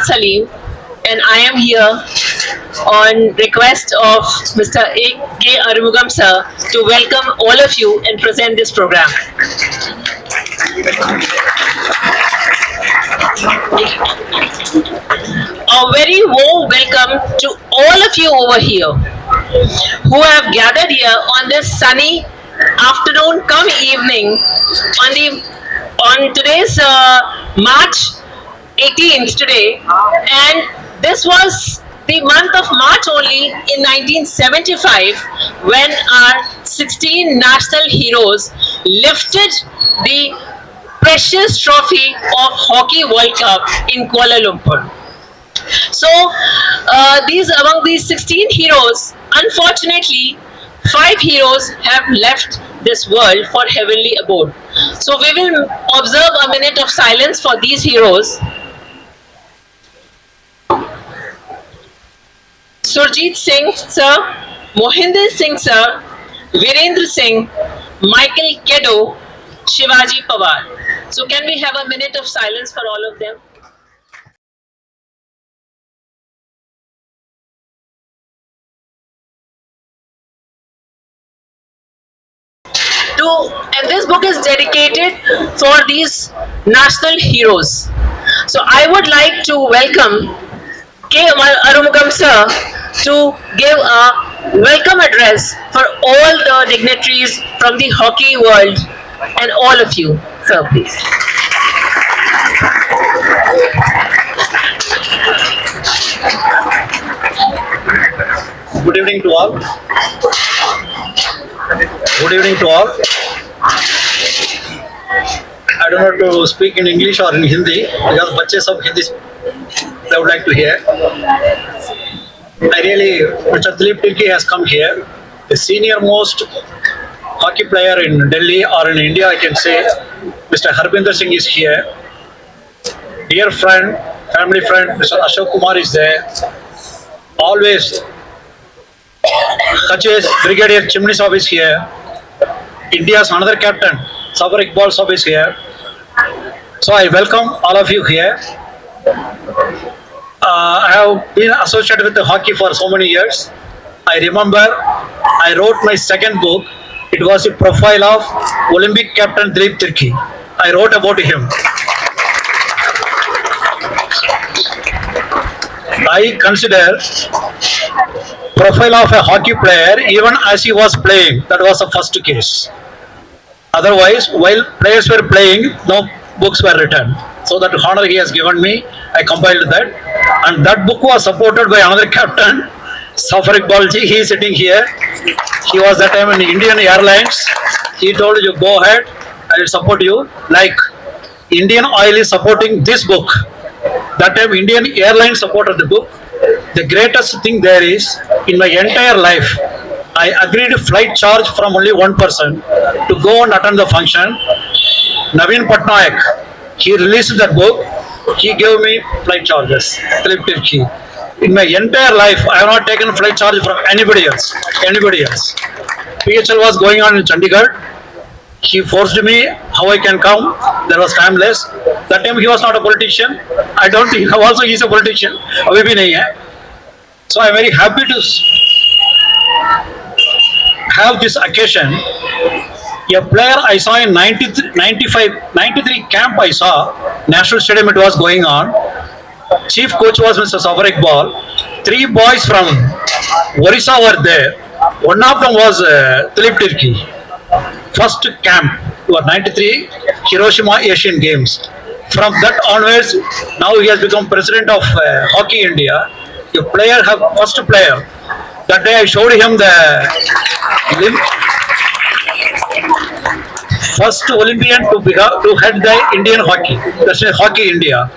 Salim, and I am here on request of Mr. A.K. Arumugam sir to welcome all of you and present this program. A very warm welcome to all of you over here who have gathered here on this sunny afternoon come evening on today's March 18th today, and this was the month of March only in 1975 when our 16 national heroes lifted the precious trophy of Hockey World Cup in Kuala Lumpur. So, among these 16 heroes, unfortunately, 5 heroes have left this world for heavenly abode. So, we will observe a minute of silence for these heroes. Surjit Singh sir, Mohinder Singh sir, Virendra Singh, Michael Keddo, Shivaji Pawar. So, can we have a minute of silence for all of them? And this book is dedicated for these national heroes. So I would like to welcome K. Arumugam sir to give a welcome address for all the dignitaries from the hockey world and all of you. Sir, please. Good evening to all. Good evening to all. I don't know to speak in English or in Hindi because बच्चे सब Hindi they would like to hear. I really, Mr. Dilip Tirkey has come here, the senior most hockey player in Delhi or in India, I can say. Mr. Harbinder Singh is here. Dear friend, family friend, Mr. Ashok Kumar is there. Always, Kach's Brigadier Chimney Saab is here. India's another captain, Sabar Iqbal Saab is here. So I welcome all of you here. I have been associated with the hockey for so many years. I remember I wrote my second book. It was a profile of Olympic captain Dilip Tirkey. I wrote about him. I consider profile of a hockey player even as he was playing. That was the first case. Otherwise, while players were playing, no books were written. So that honor he has given me, I compiled that. And that book was supported by another captain, Zafar Iqbal ji. He is sitting here. He was that time in Indian Airlines. He told you, go ahead, I will support you. Like Indian Oil is supporting this book. That time Indian Airlines supported the book. The greatest thing there is, in my entire life, I agreed flight charge from only one person to go and attend the function. Naveen Patnaik, he released that book. He gave me flight charges. Dilip Tirkey. In my entire life, I have not taken flight charge from anybody else. Anybody else. PHL was going on in Chandigarh. He forced me how I can come. There was time less. That time he was not a politician. I don't think also he is a politician. अभी भी नहीं है. So I am very happy to have this occasion. A player I saw in 93 camp I saw, National Stadium it was going on. Chief coach was Mr. Zafar Iqbal. 3 boys from Orissa were there. One of them was Dilip Tirkey. First camp was 93 Hiroshima Asian Games. From that onwards, now he has become president of Hockey India. A player, first player. That day I showed him the first Olympian to head the Indian hockey. That's Hockey India.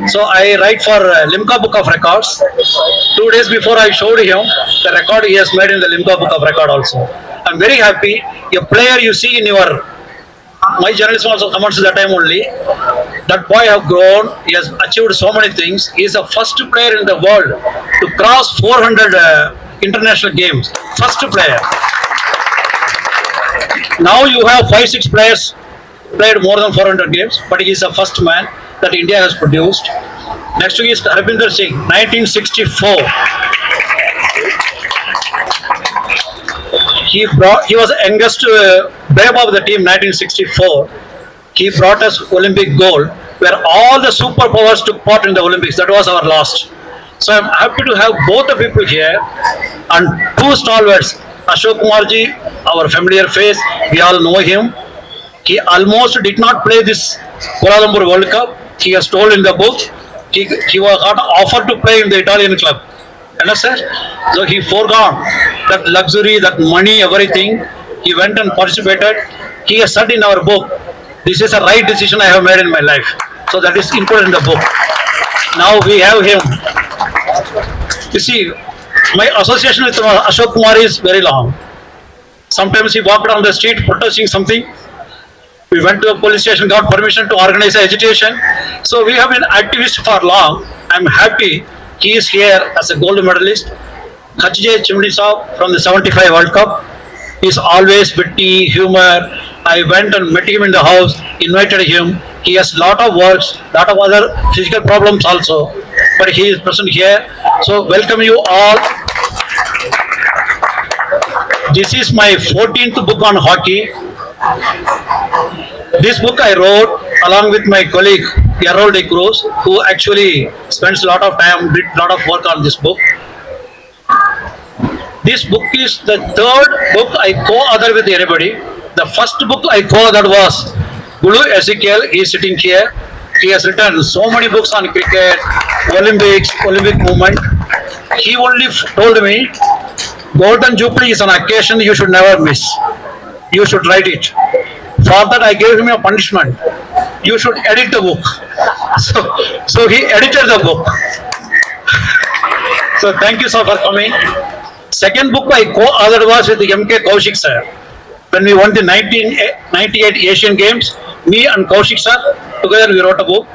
So I write for Limca Book of Records. 2 days before I showed him the record he has made in the Limca Book of Record also. I'm very happy. A player you see in your, my journalism also comments at that time only. That boy have grown. He has achieved so many things. He is the first player in the world to cross 400 international games. First player. Now you have 5-6 players played more than 400 games, but he is the first man that India has produced. Next is Harbinder Singh, 1964. He was the youngest babe of the team, 1964. He brought us Olympic gold, where all the superpowers took part in the Olympics. That was our last. So I'm happy to have both the people here and two stalwarts. Ashok Kumarji, our familiar face, we all know him. He almost did not play this Kuala Lumpur World Cup. He has told in the book. He was got offered to play in the Italian club. Understand? So he forgone that luxury, that money, everything. He went and participated. He has said in our book, this is a right decision I have made in my life. So that is included in the book. Now we have him. You see, my association with Ashok Kumar is very long. Sometimes he walked on the street protesting something. We went to a police station, got permission to organize agitation. So we have been activists for long. I'm happy he is here as a gold medalist. Khachijay Chimdi Saab from the 75 World Cup. He's always witty, humor. I went and met him in the house, invited him. He has lot of works, lot of other physical problems also. But he is present here. So welcome you all. This is my 14th book on hockey. This book I wrote along with my colleague Yarol de Cruz, who actually spends a lot of time, did a lot of work on this book. This book is the third book I co-authored with anybody. The first book I co-authored was Gulu Ezekiel. He is sitting here. He has written so many books on cricket, Olympics, Olympic movement. He only told me, Golden Jubilee is an occasion you should never miss. You should write it. For that I gave him a punishment. You should edit the book. So he edited the book. So thank you sir for coming. Second book I co-authored was with M.K. Kaushik sir. When we won the 1998 Asian Games, me and Kaushik sir, together we wrote a book.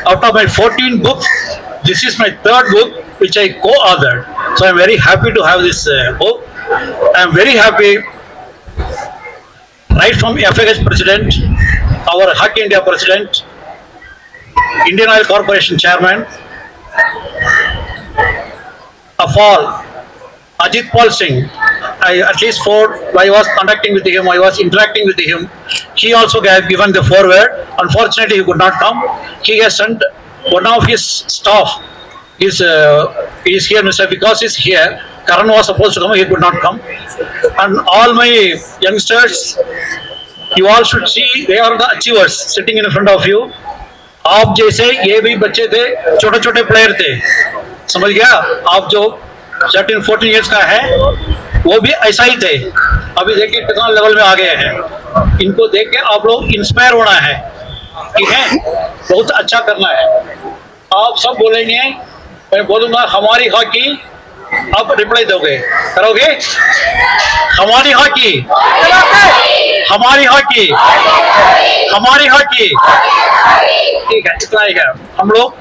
Out of my 14 books, this is my third book which I co-authored. So I'm very happy to have this book. I'm very happy, right from FAH President, our Hockey India President, Indian Oil Corporation Chairman, of all, Ajit Pal Singh. At least I was contacting with him, I was interacting with him. He also gave given the forward. Unfortunately, he could not come. He has sent one of his staff. He is here, Mr. Vikas is here. Karan was supposed to come, he could not come. And all my youngsters, you all should see, they are the achievers sitting in front of you. आप जैसे ये भी बच्चे थे, छोटे छोटे player थे, समझ गया? आप जो 13-14 इयर्स का है, वो भी ऐसा ही थे. अभी देखिए कितना लेवल में आ गए हैं. इनको देख के आप लोग इंस्पायर होना है, ठीक है? बहुत अच्छा करना है. आप सब बोलेंगे, मैं बोलूंगा हमारी हॉकी, आप रिप्लाई दोगे, करोगे? हमारी हॉकी, हमारी हॉकी, हमारी हॉकी. ठीक है, इतना ही है. हम लोग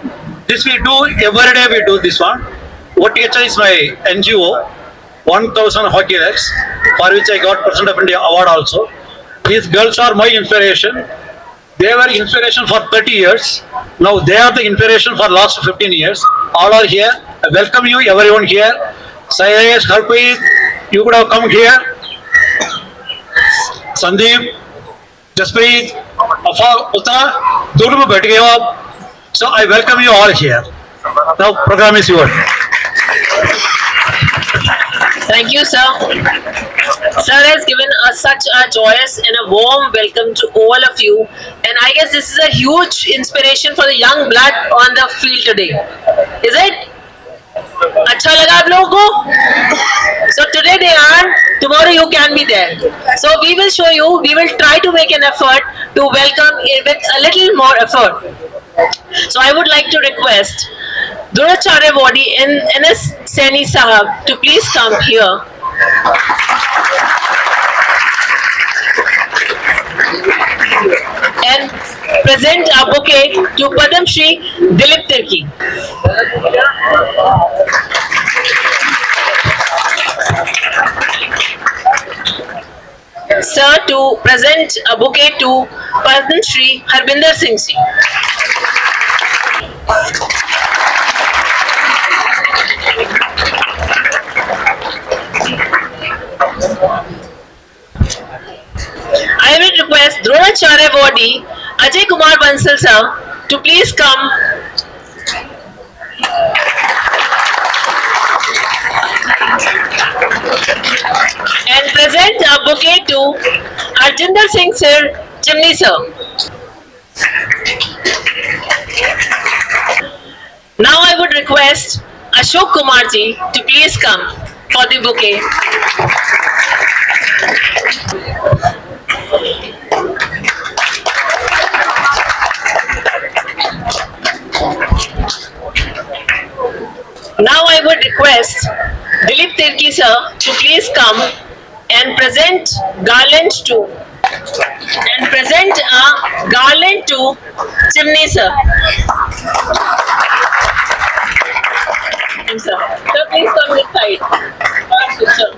this we do every day. We do this one. OTHI is my NGO. 1000 hockey legs, for which I got President of India award also. These girls are my inspiration. They were inspiration for 30 years. Now they are the inspiration for last 15 years. All are here. I welcome you, everyone here. Sayesh, Harpreet, you could have come here. Sandeep, Jaspreet, Afa, Uttara, दोनों में बैठ गए हो आप. So I welcome you all here. Now program is yours. Thank you, sir. Sir has given us such a joyous and a warm welcome to all of you. And I guess this is a huge inspiration for the young blood on the field today. Is it? अच्छा लगा आप लोगों को? So today they are, tomorrow you can be there. So we will show you, we will try to make an effort to welcome with a little more effort. So I would like to request Duracharya Wadi and NS Saini Sahab to please come here. And present a bouquet to Padam Shri Dilip Tirki. Sir, to present a bouquet to Padam Shri Harbinder Singh Ji. request Dronacharya Vodi, Ajay Kumar Bansal sir to please come and present a bouquet to Arjinder Singh sir, Chimney sir. Now I would request Ashok Kumar ji to please come for the bouquet. Now I would request Dilip Tirki sir to please come and present a garland to Chimney sir. Sir, sir, please come this side. Sir.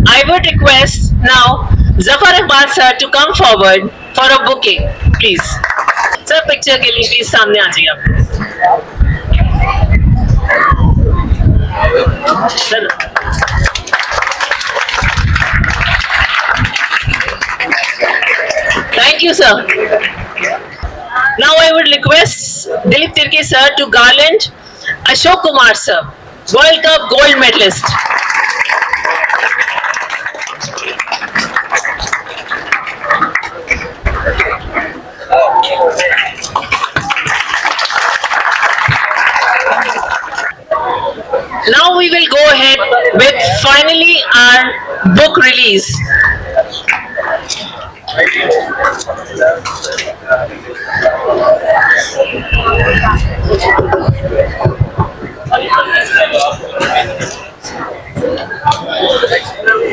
I would request now Zafar Iqbal sir to come forward for a bouquet, please. Sir, picture के लिए please सामने आ जाइए आप. Sir. Thank you, sir. Now I would request Dilip Tirki sir to garland Ashok Kumar sir, World Cup gold medalist. Now we will go ahead with finally our book release.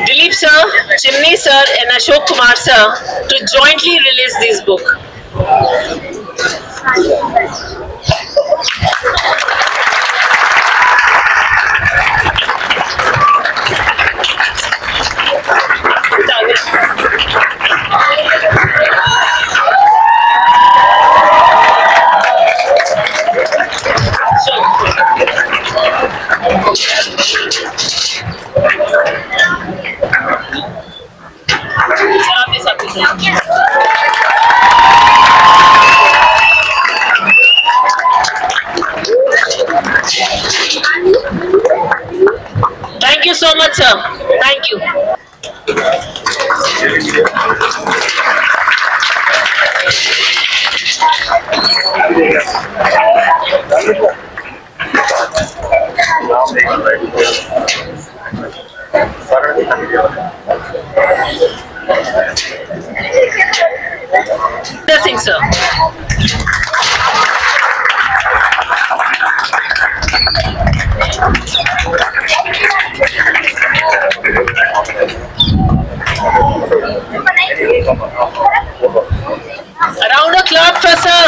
Dilip sir, Chimney sir and Ashok Kumar sir to jointly release this book. Thank you so much, sir. Thank you. Singh, sir. Around a clock for sir.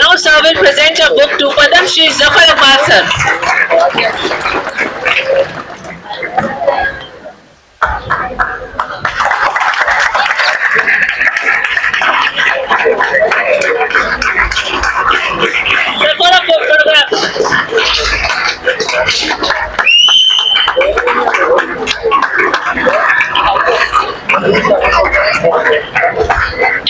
Now sir will present a book to Padam Shri Zafar Iqbal sir. Sir, for a photograph.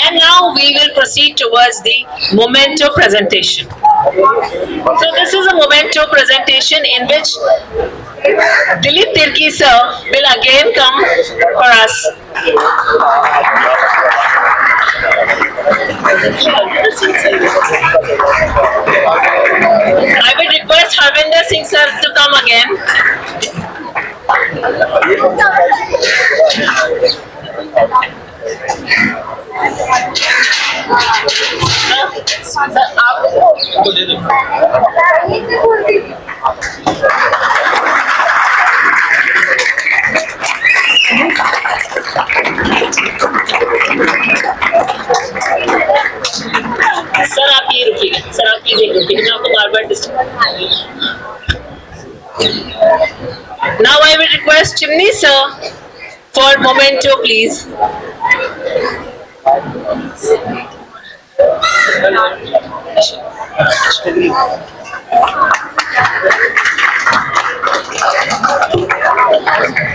And now we will proceed towards the memento presentation. So this is a memento presentation in which Dilip Tirki sir will again come for us. I will request Harvinder Singh sir to come again. Sir आपको दे दो. Sir आप ये रुकिए, sir आप ये रुकिए, मैं आपको बार-बार disturb. Now I will request Chimney sir for memento, please.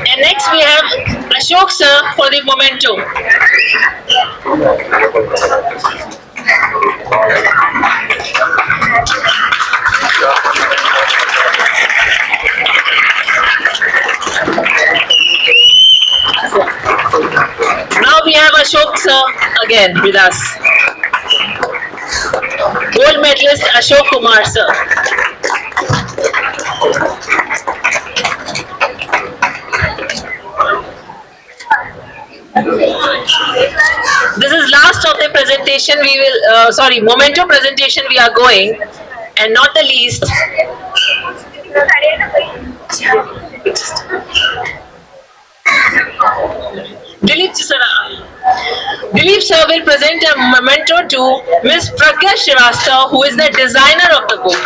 And next we have Ashok sir for the memento. Now we have Ashok sir again with us. Gold medalist Ashok Kumar sir. This is last of the presentation. We will, memento presentation we are going, and not the least. Dilip sir will present a memento to Miss Pragya Srivastava, who is the designer of the book.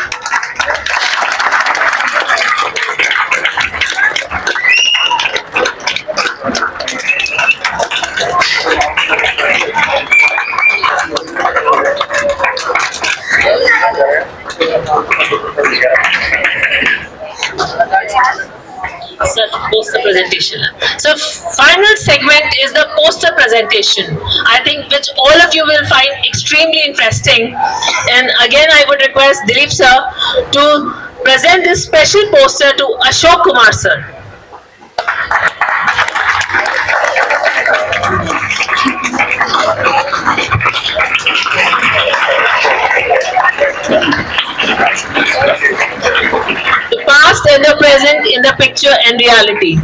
Sir, poster presentation. So final segment is the poster presentation. I think which all of you will find extremely interesting. And again, I would request Dilip sir to present this special poster to Ashok Kumar sir. The past and the present in the picture and reality.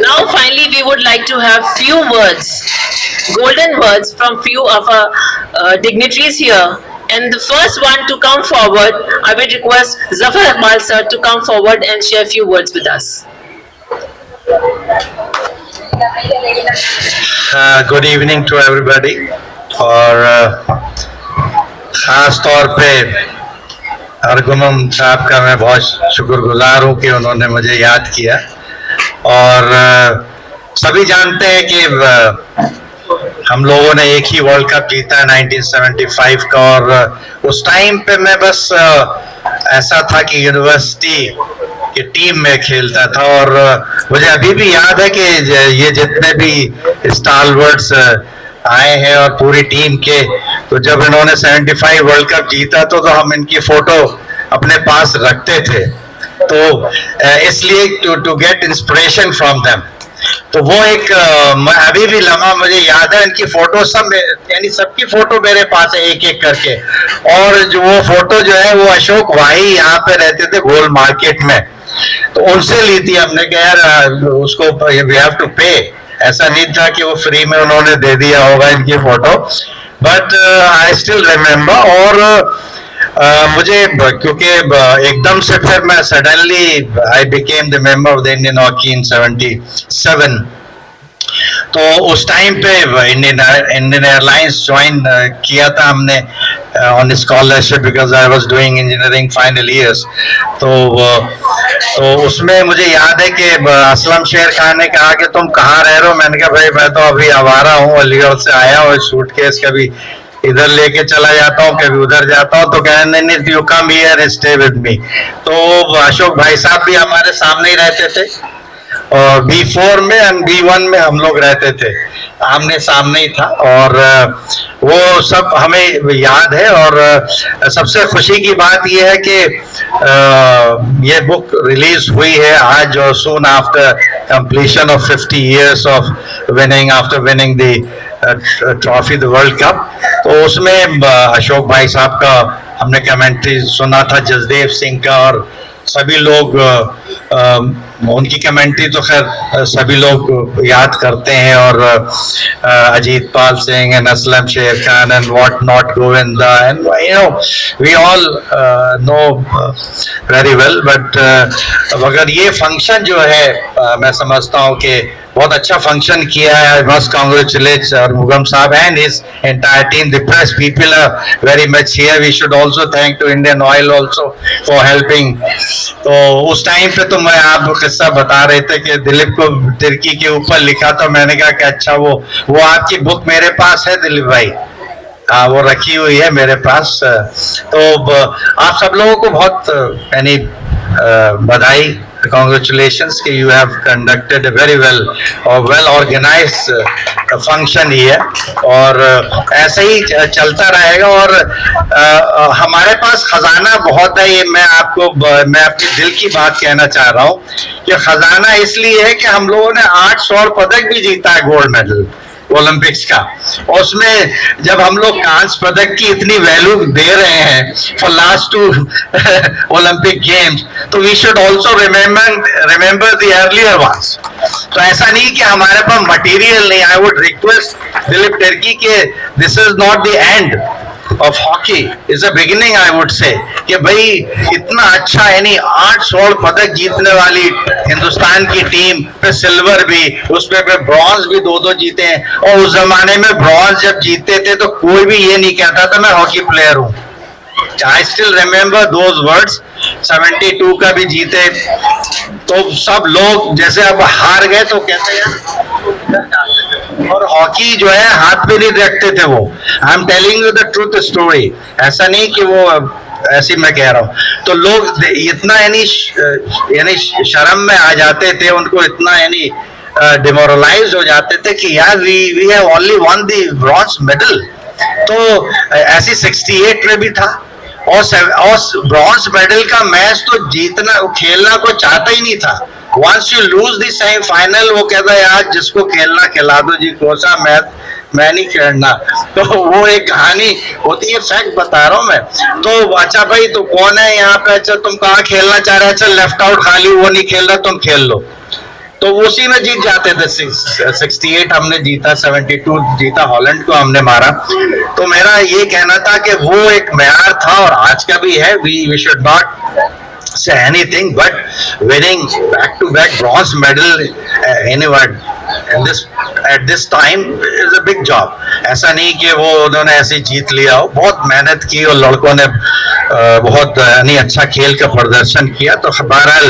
Now finally we would like to have few words, golden words from few of our dignitaries here. And the first one to come forward, I will request Zafar Iqbal sir to come forward and share few words with us. Good evening to everybody और ख़ास तौर पे अरगुनम साहब का मैं बहुत शुक्रगुजार हूँ कि उन्होंने मुझे याद किया और सभी जानते हैं कि हम लोगों ने एक ही वर्ल्ड कप जीता 1975 का और उस टाइम पे मैं बस ऐसा था कि यूनिवर्सिटी की टीम में खेलता था और मुझे अभी भी याद है कि ये जितने भी स्टालवर्ड्स आए हैं और पूरी टीम के, तो जब इन्होंने 75 वर्ल्ड कप जीता तो हम इनकी फोटो अपने पास रखते थे, तो इसलिए to get inspiration from them. तो वो एक अभी भी लम्हा मुझे याद है, इनकी फोटो सब यानी सबकी फोटो मेरे पास है एक एक करके, और जो वो फोटो जो है वो अशोक वाही यहाँ पे रहते थे गोल मार्केट में, तो उनसे ली थी हमने कि यार उसको वी हैव टू पे, ऐसा नहीं था कि वो फ्री में उन्होंने दे दिया होगा इनकी photo, but I still remember. और मुझे क्योंकि एकदम से फिर मैं suddenly I became the member of the Indian hockey in 77, तो उस टाइम पे इंडियन एयरलाइंस ज्वाइन किया था हमने on scholarship because I was doing engineering final years, तो तो उसमें मुझे याद है कि असलम शेर खान ने कहा कि तुम कहाँ रह रहे हो। मैंने कहा भाई मैं तो अभी आवारा हूँ, अलीगढ़ से आया हूँ, सूटकेस कभी इधर लेके चला जाता हूँ, कभी उधर जाता हूँ। तो कह नहीं नहीं, you come here stay with me. तो अशोक भाई साहब भी हमारे सामने ही रहते थे, और B4 में एंड B1 में हम लोग रहते थे, आमने सामने ही था। और वो सब हमें याद है। और सबसे खुशी की बात ये है कि ये बुक रिलीज हुई है आज, और soon after completion of 50 years of winning, after winning the trophy, the world cup. तो उसमें अशोक भाई साहब का हमने कमेंट्री सुना था, जसदेव सिंह का, और सभी लोग उनकी कमेंट्री तो खैर सभी लोग याद करते हैं। और Ajit Pal Singh and Aslam Sher Khan and what not Govinda and you know we all know very well. But मगर ये फंक्शन जो है मैं समझता हूँ कि बहुत अच्छा फंक्शन किया है। आई मस्ट कांग्रेचुलेट मुगम साहब and his entire team. The press people are very much here. We should also thank to Indian Oil also for helping. तो उस टाइम पे तो मैं आपको किस्सा बता रहे थे कि दिलीप को तिर्की के ऊपर लिखा, तो मैंने कहा कि अच्छा वो आपकी बुक मेरे पास है दिलीप भाई, हाँ वो रखी हुई है मेरे पास। तो आप सब लोगों को बहुत यानी बधाई, congratulations कि you have conducted a very well or well organized function here। और ऐसे ही चलता रहेगा। और हमारे पास खजाना बहुत है, ये मैं अपने दिल की बात कहना चाह रहा हूँ कि खजाना इसलिए है कि हम लोगों ने 8 स्वर्ण पदक भी जीता है, गोल्ड मेडल ओलंपिक्स का। और उसमें जब हम लोग कांस्य पदक की इतनी वैल्यू दे रहे हैं फॉर लास्ट 2 ओलंपिक गेम्स, तो we should also remember the earlier ones. तो ऐसा नहीं कि हमारे पास मटेरियल नहीं। I would request Dilip Tirkey के this is not the end of hockey, is a beginning I would say, कि भाई इतना अच्छा यानी 8 स्वर्ण पदक जीतने वाली हिंदुस्तान की टीम पे सिल्वर भी, उसपे ब्रॉन्ज भी 2-2 जीते हैं। और उस जमाने में ब्रॉन्ज जब जीतते थे तो कोई भी ये नहीं कहता था मैं हॉकी प्लेयर हूँ। I still remember those words. 72 का भी जीते तो सब लोग जैसे अब हार गए तो कहते हैं, और हॉकी जो है हाथ पे नहीं रखते थे वो। I am telling you the truth story, ऐसा नहीं कि वो ऐसी मैं कह रहा हूँ। तो लोग इतना यानी शर्म में आ जाते थे, उनको इतना यानी डिमोरलाइज हो जाते थे कि यार we have only one the bronze medal. तो ऐसी 68 में भी था। और ब्रॉन्ज मेडल का मैच तो जीतना खेलना को चाहता ही नहीं था। Once you lose the semifinal, वो कहता है यार जिसको खेलना खिला दो जी, कौन सा मैच मैं नहीं खेलना। तो वो एक कहानी होती है, फैक्ट बता रहा हूँ मैं। तो अच्छा भाई तो कौन है यहाँ पे, अच्छा तुम कहाँ खेलना चाह रहे हो, अच्छा लेफ्ट आउट खाली, वो नहीं खेल रहा तुम खेल लो। तो उसी में जीत जाते थे। 68 हमने जीता, 72 जीता, हॉलैंड को हमने मारा। तो मेरा ये कहना था कि वो एक मेयार था और आज का भी है। We should not say anything but winning back-to-back bronze medal anyone at this time is a big job। ऐसा नहीं कि वो उन्होंने ऐसे जीत लिया हो, बहुत मेहनत की और लड़कों ने बहुत यानी अच्छा खेल का प्रदर्शन किया। तो बहरहाल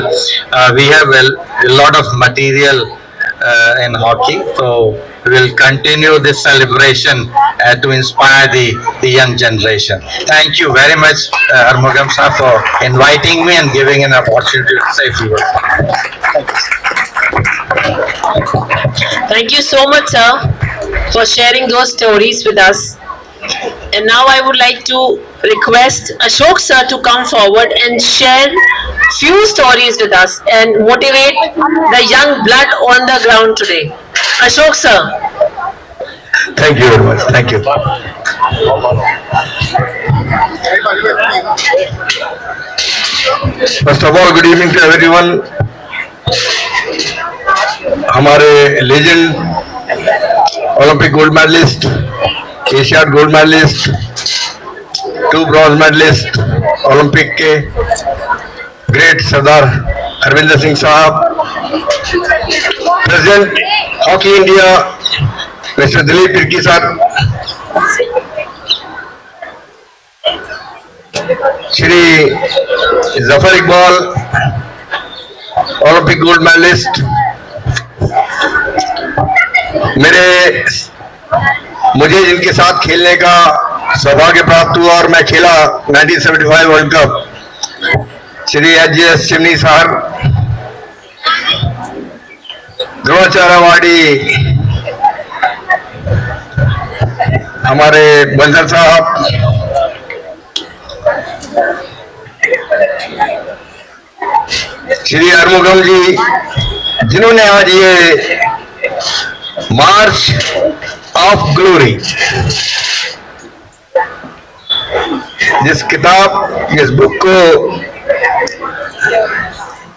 we have a lot of material in hockey, so we will continue this celebration to inspire the young generation। Thank you very much Armugam sir for inviting me and giving an opportunity to say a few words। Thank you so much, sir, for sharing those stories with us. And now I would like to request Ashok sir to come forward and share few stories with us and motivate the young blood on the ground today. Ashok sir. Thank you very much। Thank you। First of all, good evening to everyone। हमारे legend Olympic gold medallist, Asiad gold medallist, 2 bronze medallist Olympic के, great Sardar Harvinder Singh Sahab, president hockey India mister Dilip Tirkey Sahab, Shri Zafar Iqbal, Olympic gold medallist, मुझे जिनके साथ खेलने का सौभाग्य प्राप्त हुआ और मैं खेला 1975 world cup, Shri H chimney sir, Dronacharya awardee हमारे बंदर साहब, श्री अरमुगम जी, जिन्होंने आज ये मार्च ऑफ ग्लोरी जिस बुक को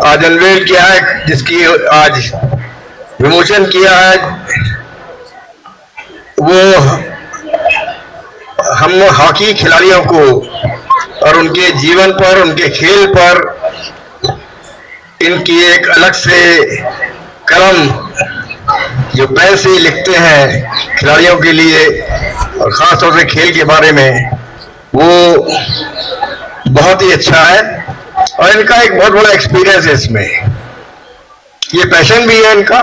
आज अनवेल किया है, जिसकी आज विमोचन किया है, वो हम हॉकी खिलाड़ियों को और उनके जीवन पर, उनके खेल पर इनकी एक अलग से कलम जो पेन से लिखते हैं खिलाड़ियों के लिए और ख़ास तौर से खेल के बारे में, वो बहुत ही अच्छा है। और इनका एक बहुत बड़ा एक्सपीरियंस है इसमें, ये पैशन भी है इनका,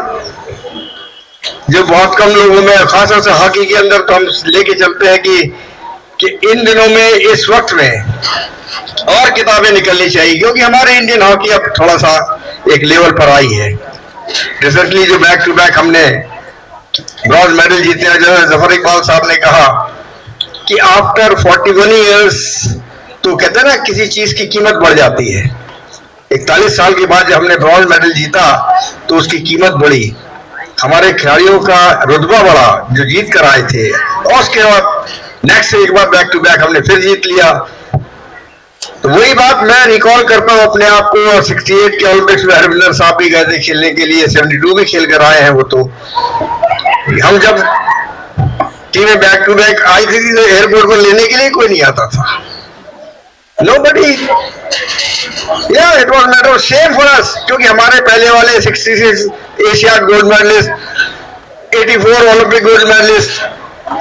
जो बहुत कम लोगों में, खासतौर से हॉकी के अंदर तो हम लेके चलते हैं कि इन दिनों में, इस वक्त में और किताबें निकलनी चाहिए, क्योंकि हमारे इंडियन हॉकी अब थोड़ा सा एक लेवल पर आई है। रिसेंटली जो बैक टू बैक हमने ब्रॉन्ज मेडल जीते हैं, जो जफर इकबाल साहब ने कहा कि आफ्टर 41 ईयर्स, तो कहते हैं ना किसी चीज की कीमत बढ़ जाती है। 41 साल के बाद जब हमने ब्रॉन्ज मेडल जीता तो उसकी कीमत बढ़ी, हमारे खिलाड़ियों का रुतबा बढ़ा जो जीत कर आए थे, और उसके बाद नेक्स्ट एक बार बैक टू बैक हमने फिर जीत लिया। तो वही बात मैं रिकॉल करता हूँ अपने आप को, और 68 के ओलंपिक्स में हरविंदर साहब भी गए थे खेलने के लिए, 72 भी खेल कर आए हैं वो। तो हम जब टीमें बैक टू बैक आई थी तो एयरपोर्ट पर लेने के लिए कोई नहीं आता था, nobody, yeah, it was matter of shame for us, क्योंकि हमारे पहले वाले 66 Asiad gold medalist, 84 Olympic gold medalist,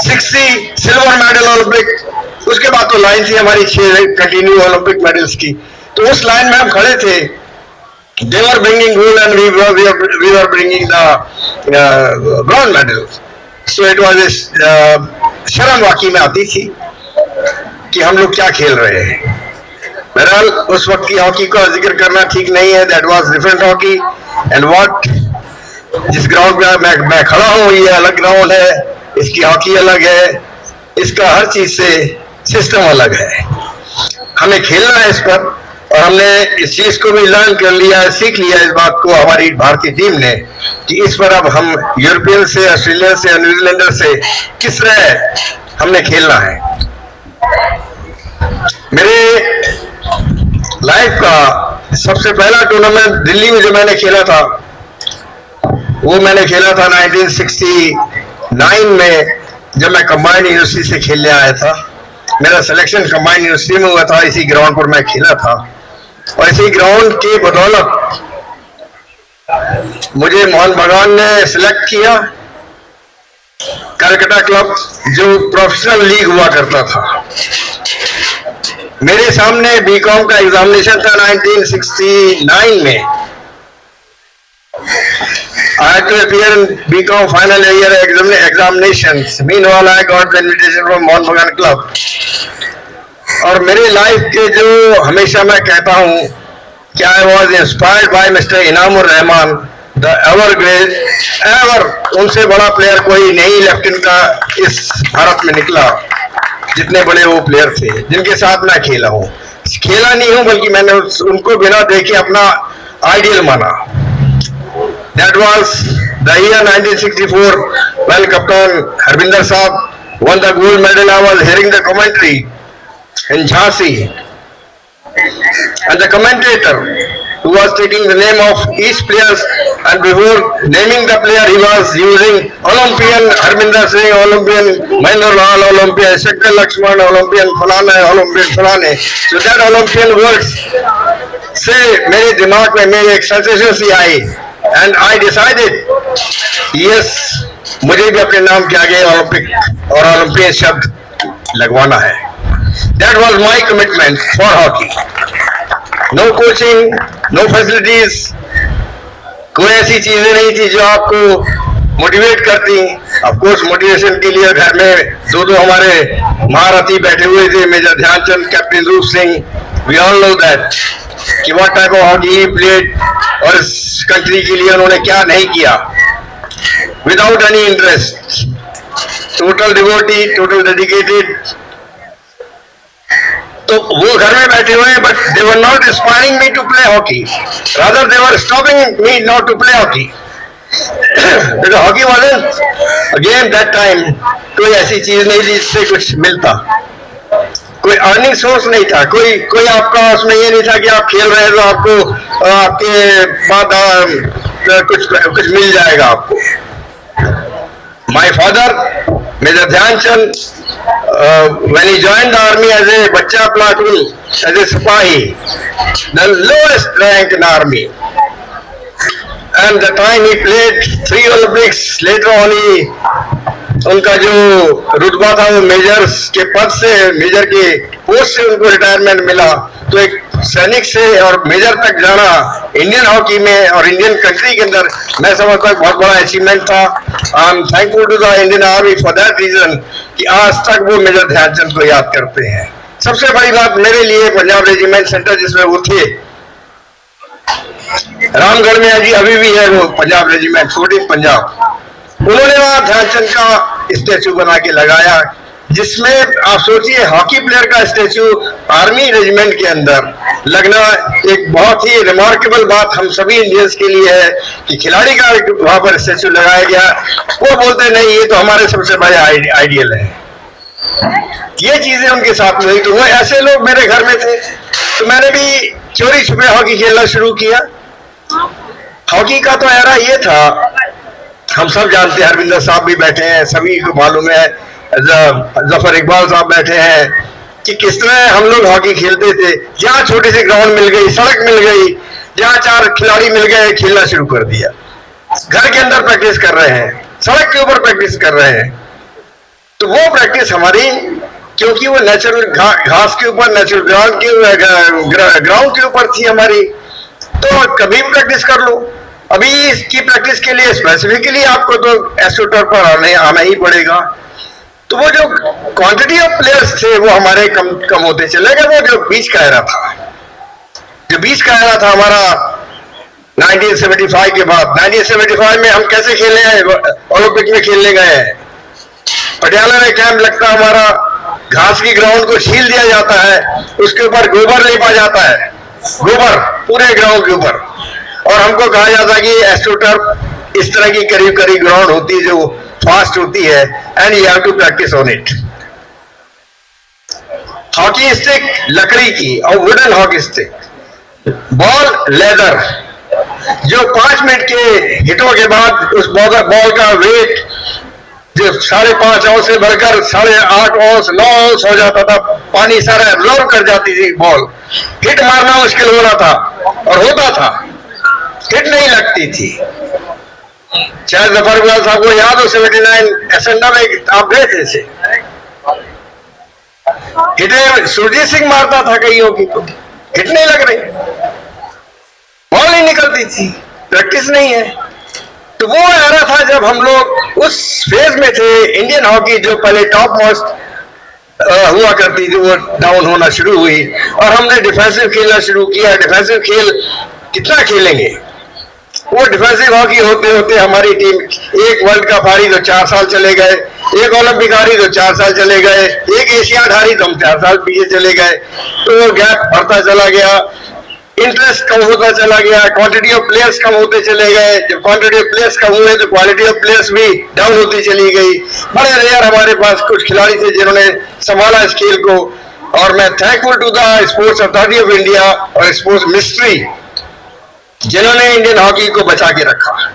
60 silver medal Olympic, उसके बाद तो लाइन थी हमारी 6 कंटिन्यू ओलंपिक मेडल्स की। तो उस लाइन में हम खड़े थे, they were bringing gold and we were bringing the bronze medal, so it was शर्म वाकई में आती थी कि हम लोग क्या खेल रहे हैं। बहरहाल उस वक्त की हॉकी का जिक्र करना ठीक नहीं है, that was different hockey, and what, जिस ग्राउंड पे मैं खड़ा हूँ ये अलग ग्राउंड है, इसकी हॉकी अलग है, इसका हर चीज से सिस्टम अलग है। हमें खेलना है इस पर, और हमने इस चीज को भी लर्न कर लिया है, सीख लिया इस बात को हमारी भारतीय टीम ने, कि इस पर अब हम यूरोपियन से, ऑस्ट्रेलियन से, न्यूजीलैंडर से किस तरह हमने खेलना है। मेरे लाइफ का सबसे पहला टूर्नामेंट दिल्ली में जो मैंने खेला था, वो मैंने खेला था 1969 में, जब मैं कंबाइंड यूनिवर्सिटी से खेलने आया था। मेरा सिलेक्शन कंबाइंड यूनिवर्सिटी में हुआ था, इसी ग्राउंड पर मैं खेला था, और इसी ग्राउंड के बदौलत मुझे मोहन बागान ने सिलेक्ट किया, कलकत्ता क्लब जो प्रोफेशनल लीग हुआ करता था। मेरे सामने बीकॉम का एग्जामिनेशन था 1969 में। I had to appear in BCom final year examinations. Meanwhile, I got the invitation from Mohan Bagan Club. और मेरी लाइफ के जो हमेशा मैं कहता हूँ कि I was inspired by Mr. Inamur Rahman, the ever great, ever, उनसे बड़ा प्लेयर कोई नहीं लेफ्ट इन का इस भारत में निकला, जितने बड़े वो प्लेयर थे जिनके साथ मैं खेला हूँ। खेला नहीं हूँ, बल्कि मैंने उनको बिना देखे अपना आइडियल माना। That was the year 1964 when Captain Harbinder Saab won the gold medal. I was hearing the commentary in Jhansi, and the commentator who was taking the name of each player, and before naming the player he was using Olympian Harbinder Singh, Olympian Mahendra Lal, Olympian Shankar Lakshman, Olympian Falane, Olympian Falane. So that Olympian words से मेरे दिमाग में मेरी एक sensation सी आई, and I decided, yes, मुझे भी अपने नाम के आगे ओलंपिक और ओलंपियन शब्द लगवाना है। That was my commitment for hockey. No coaching, no facilities, कोई ऐसी चीजें नहीं थी जो आपको मोटिवेट करती। ऑफ कोर्स मोटिवेशन के लिए घर में दो हमारे महारथी बैठे हुए थे, major Dhyan Chand, captain Roop Singh. We all know that कि what type of hockey he played और इस कंट्री के लिए उन्होंने क्या नहीं किया, without any interest, total devotee, total dedicated. तो वो घर में बैठे हुए हैं, but they were not inspiring me to play hockey, rather they were stopping me not to play hockey. Hockey wasn't again that time कोई ऐसी चीज नहीं थी जिससे कुछ मिलता, कोई अर्निंग सोर्स नहीं था, कोई आपका उसमें ये नहीं था कि आप खेल रहे हैं तो आपको आपके बाद कुछ मिल जाएगा आपको। My father major Dhyan Chand, when he joined the army as a bacha platoon, as a sipahi, the lowest rank in army, and the time he played 3 Olympics, later on उनका जो रुतबा था वो मेजर्स के पद से, मेजर के पोस्ट से उनको रिटायरमेंट मिला। तो एक सैनिक से और मेजर तक जाना इंडियन हॉकी में और इंडियन कंट्री के अंदर मैं समझता हूँ बहुत बड़ा अचीवमेंट था। I am thankful to the Indian Army for that reason कि आज तक वो मेजर ध्यानचंद को याद करते हैं। सबसे बड़ी बात मेरे लिए पंजाब रेजिमेंट सेंटर जिसमें वो थे, रामगढ़ में अभी भी है वो पंजाब रेजिमेंट, 14 पंजाब, उन्होंने वहां ध्यानचंद का स्टेचू बना के लगाया, जिसमें आप सोचिए हॉकी प्लेयर का स्टेचू आर्मी रेजिमेंट के अंदर लगना एक बहुत ही रिमार्केबल बात हम सभी इंडियंस के लिए है कि खिलाड़ी का वहां पर स्टेचू लगाया गया। वो बोलते नहीं ये तो हमारे सबसे बड़े आइडियल है, ये चीजें उनके साथ में हुई। तो वो ऐसे लोग मेरे घर में थे, तो मैंने भी चोरी छुपे हॉकी खेलना शुरू किया। हॉकी का तो एरा ये था, हम सब जानते हैं, हरविंदर साहब भी बैठे हैं, सभी को मालूम है, जफर इकबाल साहब बैठे हैं, कि किस तरह हम लोग हॉकी खेलते थे। जहाँ छोटी सी ग्राउंड मिल गई, सड़क मिल गई, जहाँ 4 खिलाड़ी मिल गए, खेलना शुरू कर दिया। घर के अंदर प्रैक्टिस कर रहे हैं, सड़क के ऊपर प्रैक्टिस कर रहे हैं। तो वो प्रैक्टिस हमारी, क्योंकि वो नेचुरल घास के ऊपर, नेचुरल ग्राउंड के ऊपर थी हमारी, तो कभी भी प्रैक्टिस कर लो। अभी इसकी प्रैक्टिस के लिए स्पेसिफिकली आपको तो एस्ट्रोटर्फ पर आना ही पड़ेगा। तो वो जो क्वांटिटी ऑफ प्लेयर्स थे वो हमारे कम होते चले गए। वो जो बीच का एरा था हमारा 1975 के बाद, 1975 में हम कैसे खेले हैं, ओलंपिक में खेलने गए हैं। पटियाला में कैंप लगता हमारा, घास की ग्राउंड को छील दिया जाता है, उसके ऊपर गोबर लेपा जाता है, गोबर पूरे ग्राउंड के ऊपर, और हमको कहा जाता है कि एस्ट्रोटर्फ इस तरह की करीब करीब ग्राउंड होती है जो फास्ट होती है, and you have to practice on it. Hockey stick लकड़ी की और wooden hockey stick, ball leather, जो 5 मिनट के हिटों के बाद उस बॉल का वेट जो 5.5 औंस से बढ़कर 8.5 औंस 9 औंस हो जाता था, पानी सारा एब्जॉर्ब कर जाती थी बॉल। हिट मारना मुश्किल हो रहा था और होता था, हिट नहीं लगती थी। शायद जफर इकबाल साहब को याद हो, 79 एसेंडा में आप गए थे से हिटे सुरजीत सिंह मारता था कईयों की, तो हिट नहीं लग रही, बॉल नहीं निकलती थी, प्रैक्टिस नहीं है। तो वो एरा था जब हम लोग उस फेज में थे। इंडियन हॉकी जो पहले टॉप मोस्ट हुआ करती थी वो डाउन होना शुरू हुई, और हमने डिफेंसिव खेलना शुरू किया। डिफेंसिव खेल कितना खेलेंगे, वो डिफेंसिव हॉकी होते होते हमारी टीम एक वर्ल्ड कप हारी तो 4 साल चले गए, एक ओलंपिक हारी तो 4 साल चले गए, एक एशियाड हारी तो हम 4 साल पीछे चले गए। तो वो गैप बढ़ता चला गया, इंटरेस्ट कम होता चला गया, क्वांटिटी ऑफ प्लेयर्स कम होते चले गए। जब क्वांटिटी ऑफ प्लेयर्स कम हुए तो क्वालिटी ऑफ प्लेयर्स भी डाउन होती चली गई। बड़े रेयर हमारे पास कुछ खिलाड़ी थे जिन्होंने संभाला इस खेल को, और मैं thankful to the Sports Authority of India और स्पोर्ट्स मिनिस्ट्री जिन्होंने इंडियन हॉकी को बचा के रखा,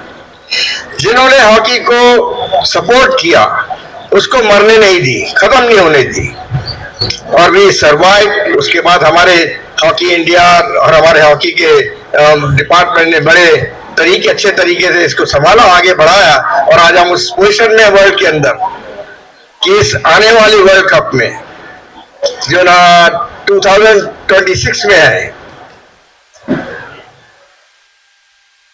जिन्होंने हॉकी को सपोर्ट किया, उसको मरने नहीं दी, खत्म नहीं होने दी, और वी सर्वाइव। उसके बाद हमारे हॉकी इंडिया और हमारे हॉकी के डिपार्टमेंट ने बड़े अच्छे तरीके से इसको संभाला, आगे बढ़ाया, और आज हम उस पोजीशन में वर्ल्ड के अंदर कि इस आने वाली वर्ल्ड कप में जो ना 2026 में है,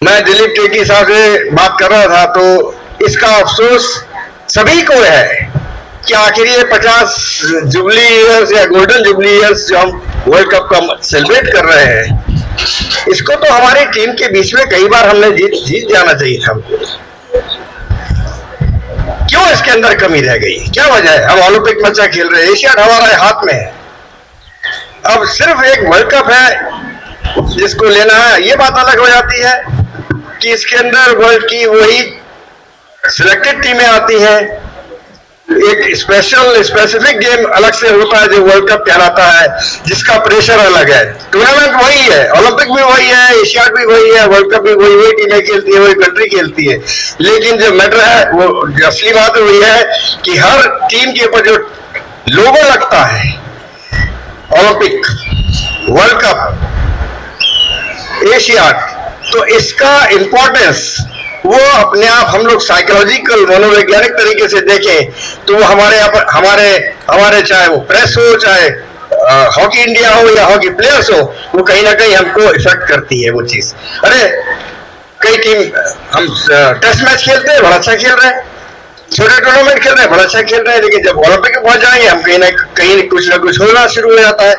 मैं दिलीप टेकी साहब से बात कर रहा था, तो इसका अफसोस सभी को है कि आखिर ये 50 जुबली ईयर्स या गोल्डन जुबली ईयर्स जो हम वर्ल्ड कप का सेलिब्रेट कर रहे हैं, इसको तो हमारी टीम के बीच में कई बार हमने जीत जाना चाहिए था हमको। क्यों इसके अंदर कमी रह गई, क्या वजह है? हम ओलंपिक मैच खेल रहे हैं, एशियाड हमारे हाथ में है, अब सिर्फ एक वर्ल्ड कप है जिसको लेना है। ये बात अलग हो जाती है कि इसके अंदर वर्ल्ड की वही सिलेक्टेड टीमें आती हैं, एक स्पेसिफिक गेम अलग से होता है जो वर्ल्ड कप कहलाता है, जिसका प्रेशर अलग है। टूर्नामेंट वही है, ओलंपिक भी वही है, एशियाड भी वही है, वर्ल्ड कप भी वही टीमें खेलती है, वही कंट्री खेलती है। लेकिन जो मैटर है, वो जो असली बात वही है कि हर टीम के ऊपर जो लोगो लगता है, ओलंपिक, वर्ल्ड कप, एशियाड, तो इसका इंपॉर्टेंस वो अपने आप हम लोग साइकोलॉजिकल मनोवैज्ञानिक तरीके से देखें तो वो हमारे चाहे वो प्रेस हो, चाहे हॉकी इंडिया हो या हॉकी प्लेयर्स हो, वो कहीं ना कहीं हमको इफेक्ट करती है वो चीज। अरे कई टीम हम टेस्ट मैच खेलते हैं, बड़ा अच्छा खेल रहे हैं, छोटे टूर्नामेंट खेल रहे हैं, बड़ा अच्छा खेल रहे हैं, लेकिन जब ओलंपिक में पहुंच जाएंगे हम कहीं ना कुछ होना शुरू हो जाता है।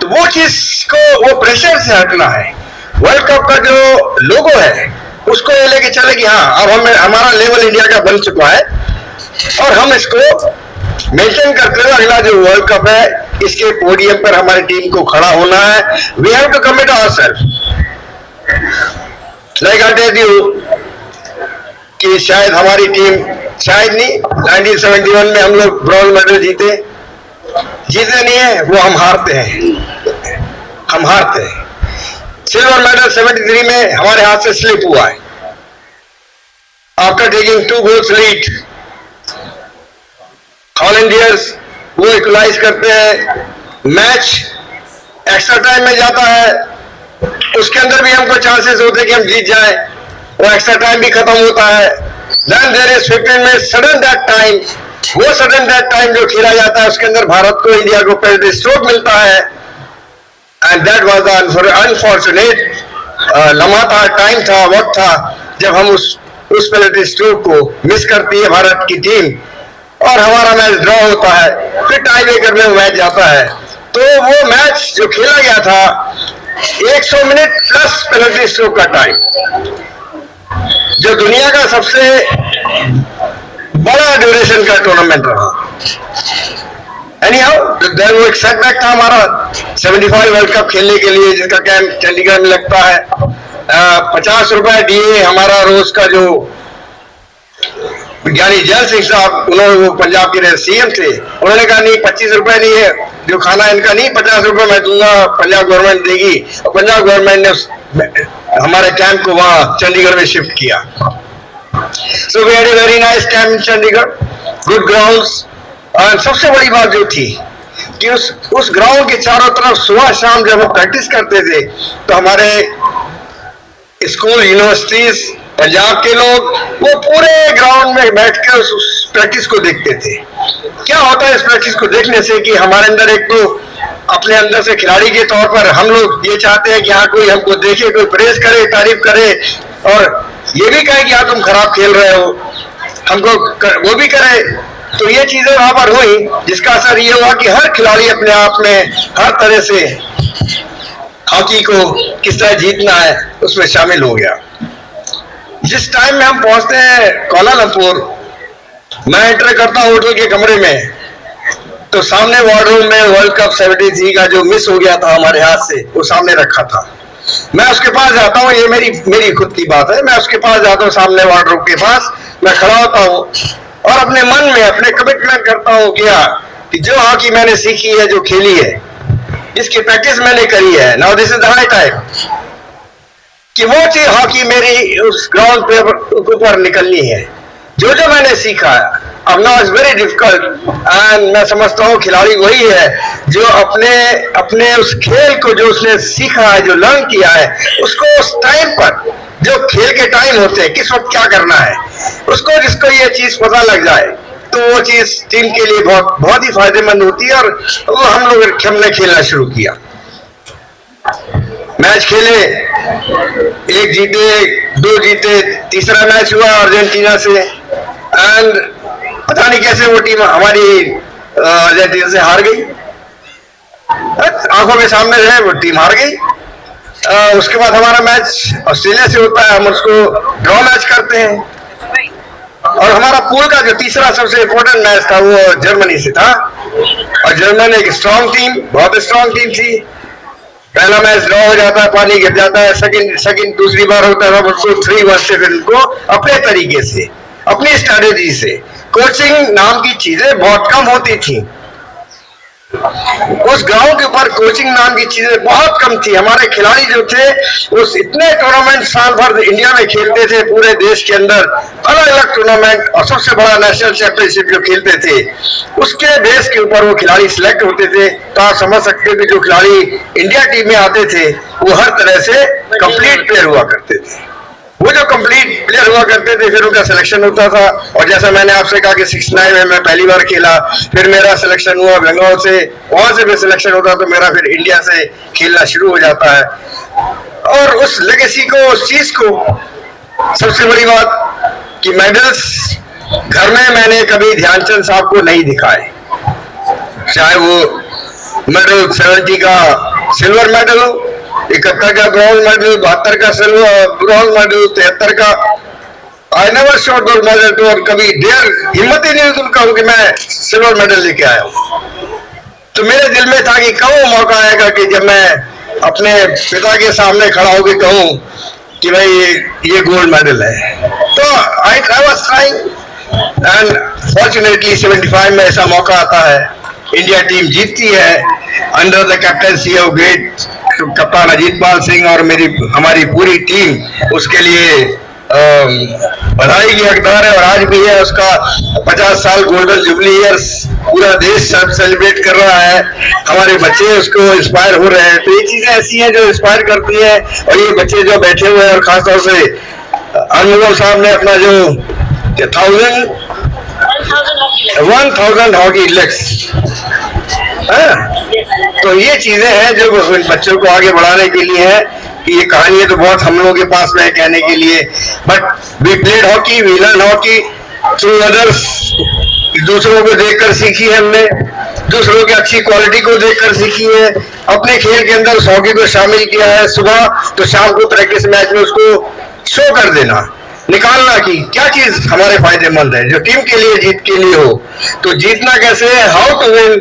तो वो चीज को, वो प्रेशर से हटना है। वर्ल्ड कप का जो लोगो है उसको ये लेके चले कि हाँ अब हमारा लेवल इंडिया का बन चुका है और हम इसको मेंटेन करते हुए अगला जो वर्ल्ड कप है इसके पोडियम पर हमारी टीम को खड़ा होना है। We have to commit ourselves. Like I tell you कि शायद हमारी टीम, शायद नहीं, 1971 में हम लोग ब्रॉन्ज मेडल जीते नहीं है, वो हम हारते हैं। सिल्वर मेडल 73 में हमारे हाथ से स्लिप हुआ है आफ्टर टेकिंग 2 गोल्स लीड। हॉलैंडियर्स वो इक्वलाइज करते हैं, मैच एक्स्ट्रा टाइम में जाता है, उसके अंदर भी हमको चांसेस होते हैं कि हम जीत जाए, वो एक्स्ट्रा टाइम भी खत्म होता है। Then there is 15 minute sudden death time, वो सडन डेथ टाइम जो खेला जाता है उसके अंदर भारत को, इंडिया को पेनल्टी स्ट्रोक मिलता है। And that was the unfortunate लम्हा था, टाइम था, वक्त था जब हम उस पेनल्टी स्ट्रोक को मिस करती है भारत की टीम और हमारा मैच ड्रॉ होता है, फिर टाई ब्रेकर में मैच जाता है। तो वो मैच जो खेला गया था 100 मिनट प्लस पेनल्टी स्ट्रोक का टाइम, जो दुनिया का सबसे बड़ा ड्यूरेशन का टूर्नामेंट रहा। एनीहाउ देन वो एक सेटबैक था हमारा 75 वर्ल्ड कप खेलने के लिए, जिसका कैंप चंडीगढ़ में लगता है। 50 रुपए दिए हमारा रोज का, जो ज्ञानी जैल सिंह साहब, उन्होंने, वो पंजाब के सीएम थे, उन्होंने कहा नहीं 25 रुपए नहीं है, जो खाना इनका नहीं, 50 रुपए मैं दूंगा, पंजाब गवर्नमेंट देगी। और पंजाब गवर्नमेंट ने हमारे कैंप को वहां चंडीगढ़ में शिफ्ट किया। So we had a very nice camp in Chandigarh, good grounds. और सबसे बड़ी बात जो थी कि उस ग्राउंड के चारों तरफ सुबह शाम जब हम प्रैक्टिस करते थे तो हमारे स्कूल, यूनिवर्सिटीज, पंजाब के लोग वो पूरे ग्राउंड में बैठकर उस प्रैक्टिस को देखते थे। क्या होता है इस प्रैक्टिस को देखने से कि हमारे अंदर एक तो अपने अंदर से खिलाड़ी के तौर पर हम लोग ये चाहते हैं कि हाँ कोई हमको देखे, कोई प्रेज करे, तारीफ करे और ये भी कहे कि हाँ तुम खराब खेल रहे हो, हमको वो भी करे। तो ये चीजें वहां पर हुई, जिसका असर ये हुआ कि हर खिलाड़ी अपने आप में हर तरह से हॉकी को किस तरह जीतना है उसमें शामिल हो गया। जिस टाइम में हम पहुंचते हैं कोलालमपुर, मैं एंटर करता हूं होटल के कमरे में, तो सामने वार्डरूम में वर्ल्ड कप 73 का जो मिस हो गया था हमारे हाथ से, वो सामने रखा था। मैं उसके पास जाता हूँ, ये मेरी खुद की बात है, मैं उसके पास जाता हूँ, सामने वार्डरूम के पास मैं खड़ा होता हूँ और अपने मन में अपने कमिटमेंट करता हूँ कि जो हॉकी मैंने सीखी है, जो खेली है, इसकी प्रैक्टिस मैंने करी है, now this is the high time कि वो चीज हॉकी मेरी उस ग्राउंड पे ऊपर निकलनी है, जो मैंने सीखा है। अब now it's very difficult and मैं समझता हूँ खिलाड़ी वही है जो अपने उस खेल को जो उसने सीखा है, जो लर्न किया है, उसको उस टाइम पर, जो खेल के टाइम होते हैं, किस वक्त क्या करना है, उसको जिसको ये चीज पता लग जाए तो वो चीज टीम के लिए बहुत ही फायदेमंद होती है और वो हमने खेलना शुरू किया। मैच खेले, एक जीते, दो जीते, तीसरा मैच हुआ अर्जेंटीना से, एंड पता नहीं कैसे वो टीम हमारी अर्जेंटीना से हार गई। आंखों के सामने रहे, वो टीम हार गई। उसके बाद हमारा मैच ऑस्ट्रेलिया से होता है, हम उसको ड्रॉ मैच करते हैं। और हमारा पूल का जो तीसरा सबसे इम्पोर्टेंट मैच था वो जर्मनी से था, और जर्मनी एक स्ट्रांग टीम, बहुत स्ट्रांग टीम थी। पहला मैच ड्रॉ हो जाता है, पानी गिर जाता है, सेकंड दूसरी बार होता है, उसको 3-1 से फिर उनको अपने तरीके से, अपनी स्ट्रेटेजी से। कोचिंग नाम की चीजें बहुत कम होती थी उस ग्राउंड के ऊपर, कोचिंग नाम की चीजें बहुत कम थी। हमारे खिलाड़ी जो थे उस इतने टूर्नामेंट साल भर इंडिया में खेलते थे, पूरे देश के अंदर अलग अलग टूर्नामेंट, और सबसे बड़ा नेशनल चैंपियनशिप जो खेलते थे उसके बेस के ऊपर वो खिलाड़ी सिलेक्ट होते थे। तो आप समझ सकते हो कि जो खिलाड़ी इंडिया टीम में आते थे वो हर तरह से कंप्लीट प्लेयर हुआ करते थे। वो जो कंप्लीट प्लेयर हुआ करते थे फिर उनका सिलेक्शन होता था। और जैसा मैंने आपसे कहा कि 69 में मैं पहली बार खेला, फिर मेरा सिलेक्शन हुआ बंगाल से, वहां से भी सिलेक्शन होता तो मेरा फिर इंडिया से खेलना शुरू हो जाता है। और उस लेगेसी को, उस चीज को, सबसे बड़ी बात कि मेडल्स घर में मैंने कभी ध्यानचंद साहब को नहीं दिखाए, चाहे वो मेडल 70 का सिल्वर मेडल हो, 71 का ब्रॉन्ज मेडल, 72 का सिल्वर ब्रॉन्ज मेडल, 73 का, I never shot gold medal too, और कभी डेयर हिम्मत ही नहीं तुम कहूं कि मैं सिल्वर मेडल लेके आया हूं। तो मेरे दिल में था कि कब वो मौका आएगा कि जब मैं अपने पिता के सामने खड़ा होकर कहूं कि भाई ये गोल्ड मेडल है। तो I was trying, and fortunately 75 में ऐसा मौका आता है, इंडिया टीम जीतती है under the captaincy of great कप्तान अजीतपाल सिंह और हमारी पूरी टीम उसके लिए बधाई की हकदार है। और आज भी है उसका 50 साल गोल्डन जुबली ईयर्स पूरा देश सब सेलिब्रेट कर रहा है, हमारे बच्चे उसको इंस्पायर हो रहे हैं। तो ये चीजें ऐसी हैं जो इंस्पायर करती हैं। और ये बच्चे जो बैठे हुए हैं, और खासतौर से अनमोल साहब ने अपना जो 1000 हॉकी लेग्स, तो ये चीजें हैं जो बच्चों को आगे बढ़ाने के लिए है। कि ये कहानी है तो बहुत हम लोगों के पास में है कहने के लिए, but we played hockey, we learn hockey through others. दूसरों को देखकर सीखी है हमने, दूसरों की अच्छी क्वालिटी को देखकर सीखी है, अपने खेल के अंदर उस हॉकी को शामिल किया है। सुबह तो शाम को प्रैक्टिस मैच में उसको शो कर देना, निकालना कि क्या चीज हमारे फायदेमंद है, जो टीम के लिए, जीत के लिए हो। तो जीतना कैसे है, हाउ टू विन,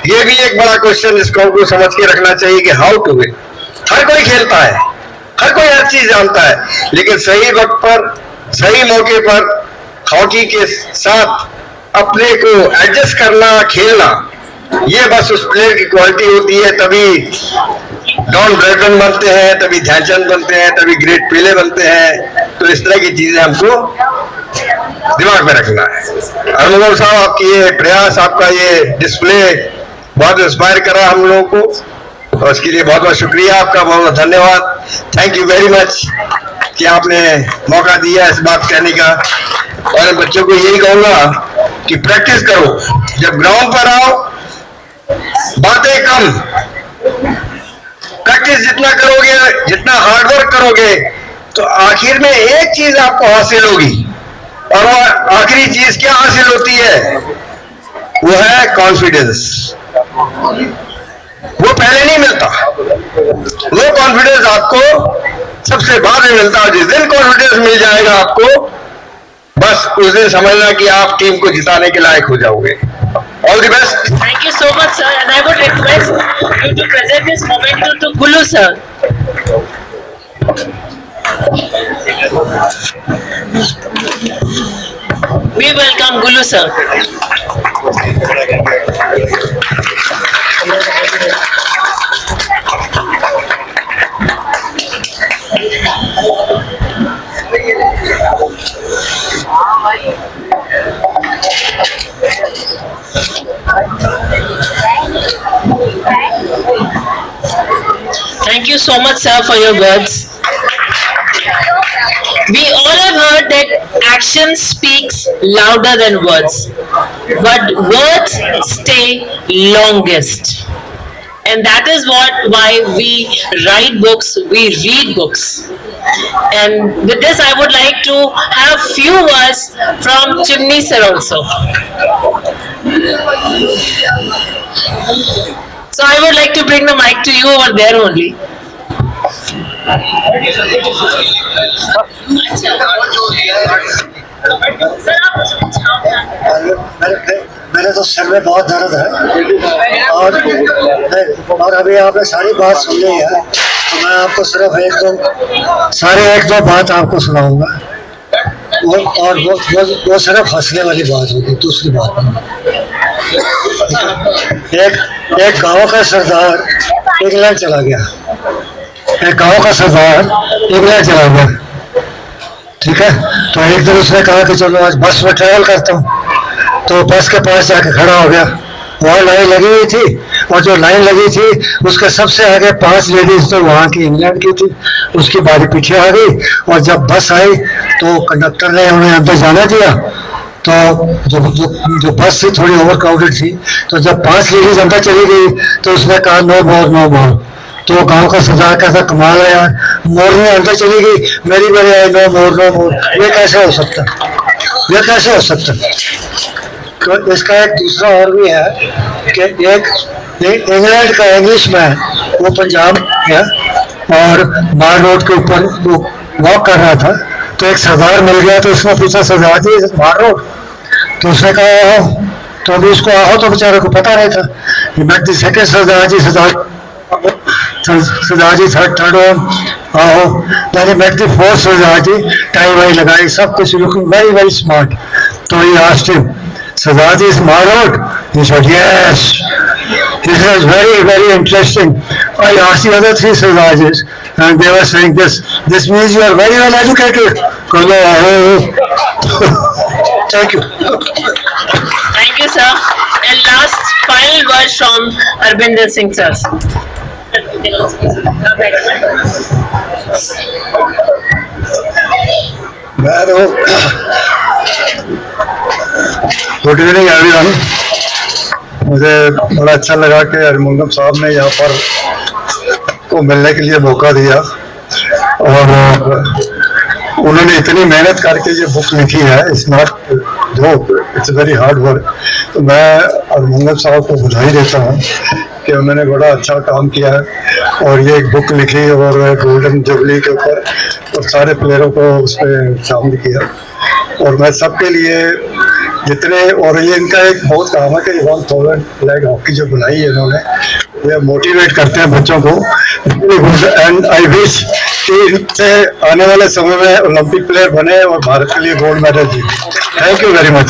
ये भी एक बड़ा क्वेश्चन इसको समझ के रखना चाहिए कि हाउ टू विन। हर कोई खेलता है, हर कोई हर चीज जानता है, लेकिन सही वक्त पर, सही मौके पर हॉकी के साथ अपने को एडजस्ट करना, खेलना, ये बस उस प्लेयर की क्वालिटी होती है। तभी डॉन ब्रैडमैन बनते हैं, तभी ध्यानचंद बनते हैं, तभी ग्रेट पेले बनते हैं। तो इस तरह की चीजें हमको दिमाग में रखना है। अनुभव साहब, आपकी ये प्रयास, आपका ये डिस्प्ले बहुत इंस्पायर करा हम लोगों को, और उसके लिए बहुत बहुत शुक्रिया आपका, बहुत बहुत धन्यवाद। थैंक यू वेरी मच कि आपने मौका दिया इस बात कहने का। और बच्चों को यही कहूंगा कि प्रैक्टिस करो, जब ग्राउंड पर आओ बातें कम, प्रैक्टिस जितना करोगे, जितना हार्डवर्क करोगे, तो आखिर में एक चीज आपको हासिल होगी। और वो आखिरी चीज क्या हासिल होती है, वो है कॉन्फिडेंस। वो पहले नहीं मिलता, वो कॉन्फिडेंस आपको सबसे बाद में मिलता है। जिस दिन कॉन्फिडेंस मिल जाएगा आपको, बस उस दिन समझना कि आप टीम को जिताने के लायक हो जाओगे। All the best. Thank you so much, sir. And I would request you to present this moment to Gulu, sir. We welcome Gulu, sir. Thank you so much, sir, for your words. We all have heard that action speaks louder than words, but words stay longest. And that is why we write books, we read books. And with this, I would like to have few words from Chimney sir also. So I would like to bring the mic to you over there only. मेरे तो सिर में बहुत दर्द है और अभी आपने सारी बात सुन ली है, तो मैं आपको सिर्फ एक दो बात आपको सुनाऊंगा। वो सिर्फ हंसने वाली बात होगी, दूसरी बात नहीं। एक गांव का सरदार इंग्लैंड चला गया। एक गांव का सरदार इंग्लैंड चला गया, ठीक है। तो एक दिन उसने कहा कि चलो आज बस में ट्रैवल करता हूँ। तो बस के पास जाके खड़ा हो गया। वहाँ लाइन लगी हुई थी, और जो लाइन लगी थी उसके सबसे आगे 5 लेडीज तो वहाँ की इंग्लैंड की थी। उसकी बारी पीछे आ गई, और जब बस आई तो कंडक्टर ने उन्हें अंदर जाना दिया। तो जो बस थी थोड़ी ओवर क्राउडेड थी, तो जब 5 लेडीज अंदर चली गई तो उसने कहा नो मोर नो मोर। तो गांव का सरदार कहता कमाल है यार, मोरनी अंदर चली गई, मेरी बारी आई, नो मोर नो मोर। ये कैसे हो सकता, ये कैसे हो सकता। तो इसका एक दूसरा और भी है कि एक इंग्लैंड का इंग्लिश मैन, वो पंजाब है, और मार रोड के ऊपर वो वॉक कर रहा था। तो एक सरदार मिल गया, तो उसने पूछा सरदार जी मार रोड। तो उसने कहा आओ। तो अभी उसको आओ तो बेचारे को पता नहीं था। मैं सेकेंड सरदार जी थर्ड आओ। मैंने met the fourth Sardar ji, tie वाई लगाई, सब कुछ लुकिंग वेरी वेरी स्मार्ट। तो he asked him, Sardar is Marod? He said, yes. This was very, very interesting. I asked the other 3 Sardars, and they were saying this. This means you are very well educated. Thank you. Thank you, sir. And last, final word from Harbinder Singh sir. Good evening everyone. मुझे बड़ा अच्छा लगा कि हरमुंगम साहब ने यहाँ पर को मिलने के लिए मौका दिया, और उन्होंने इतनी मेहनत करके ये बुक लिखी है। It's not joke, it's very hard work. तो मैं हरमुंगम साहब को बधाई देता हूँ कि उन्होंने बड़ा अच्छा काम किया है, और ये एक बुक लिखी और गोल्डन जुबली के ऊपर, और सारे प्लेयरों को उस पर शामिल किया। और मैं सबके लिए जितने, और ये इनका एक बहुत काम है कि 1000 फ्लैग हॉकी जो बनाई है इन्होंने, ये मोटिवेट करते हैं बच्चों को। एंड आई विश कि इनसे आने वाले समय में ओलंपिक प्लेयर बने और भारत के लिए गोल्ड मेडल जीते। Thank you very much.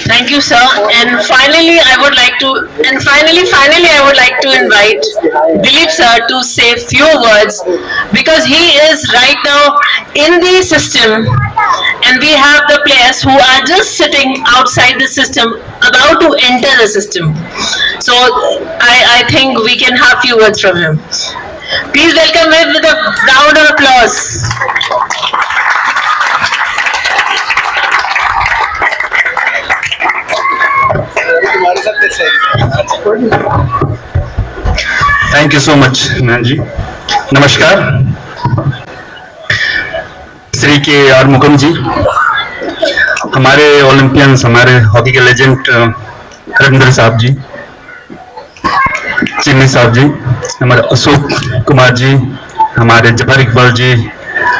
Thank you, sir. And finally, I would like to invite Dilip sir to say few words, because he is right now in the system, and we have the players who are just sitting outside the system, about to enter the system. So I think we can have few words from him. Please welcome him with a round of applause. Thank you so much ma'am ji. नमस्कार। श्री के are मुकम जी, हमारे Olympians, हमारे hockey के legend Harvinder साहब जी, चिन्नी साहब जी, हमारे अशोक कुमार जी, हमारे जफर इकबाल जी,